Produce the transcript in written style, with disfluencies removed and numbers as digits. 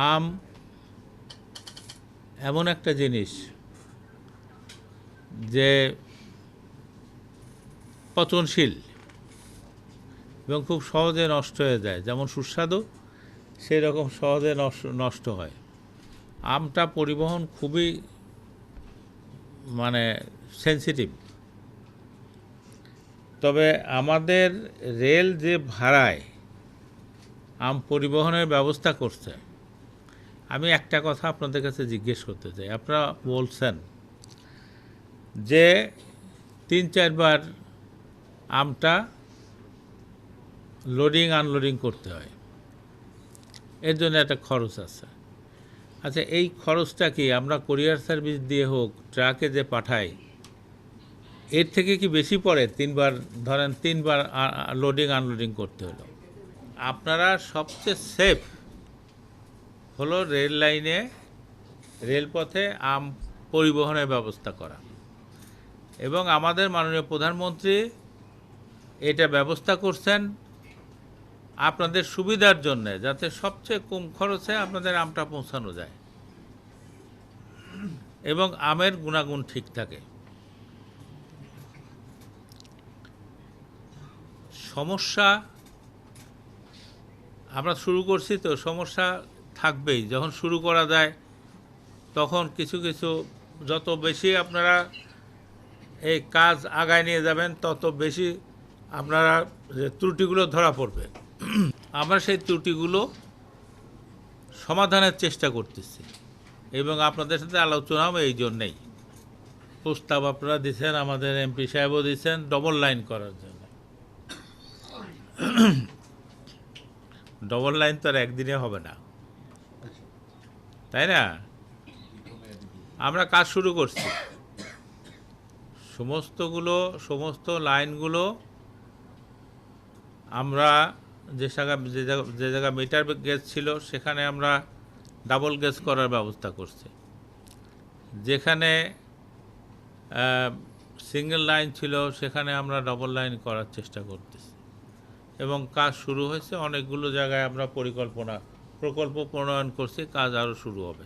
আম এমন একটা জিনিস যে পচনশীল এবং খুব সহজে নষ্ট হয়ে যায়, যেমন সুস্বাদু সেই রকম সহজে নষ্ট হয়। আমটা পরিবহন খুবই সেন্সিটিভ। তবে আমাদের রেল যে ভাড়ায় আম পরিবহনের ব্যবস্থা করছে, আমি একটা কথা আপনাদের কাছে জিজ্ঞেস করতে চাই। আপনারা বলছেন যে 3-4 বার আমটা লোডিং আনলোডিং করতে হয়, এর জন্য একটা খরচ আছে। আচ্ছা, এই খরচটা কি আমরা কুরিয়ার সার্ভিস দিয়ে হোক, ট্রাকে যে পাঠাই, এর থেকে কি বেশি পড়ে? 3 বার, ধরেন 3 বার লোডিং আনলোডিং করতে হলো। আপনারা সবচেয়ে সেফ হলো রেল লাইনে, রেলপথে আম পরিবহনের ব্যবস্থা করা, এবং আমাদের মাননীয় প্রধানমন্ত্রী এটা ব্যবস্থা করছেন আপনাদের সুবিধার জন্য, যাতে সবচেয়ে কম খরচে আপনাদের আমটা পৌঁছানো যায় এবং আমের গুণাগুণ ঠিক থাকে। সমস্যা আমরা শুরু করছি, তো সমস্যা থাকবেই। যখন শুরু করা যায় তখন কিছু কিছু, যত বেশি আপনারা এই কাজ আগায় নিয়ে যাবেন তত বেশি আপনারা যে ত্রুটিগুলো ধরা পড়বে। আমরা সেই ত্রুটিগুলো সমাধানের চেষ্টা করতেছি এবং আপনাদের সাথে আলোচনাও এই জন্যেই। প্রস্তাব আপনারা দিচ্ছেন, আমাদের এমপি সাহেবও দিচ্ছেন ডবল লাইন করার জন্য। ডবল লাইন তো আর একদিনে হবে না, তাই না? আমরা কাজ শুরু করছি, সমস্ত লাইনগুলো আমরা যে জায়গা মিটার গেজ ছিল সেখানে আমরা ডাবল গেজ করার ব্যবস্থা করছি, যেখানে সিঙ্গেল লাইন ছিল সেখানে আমরা ডবল লাইন করার চেষ্টা করতেছি এবং কাজ শুরু হয়েছে। অনেকগুলো জায়গায় আমরা প্রকল্প প্রণয়ন করছি, কাজ আরও শুরু হবে।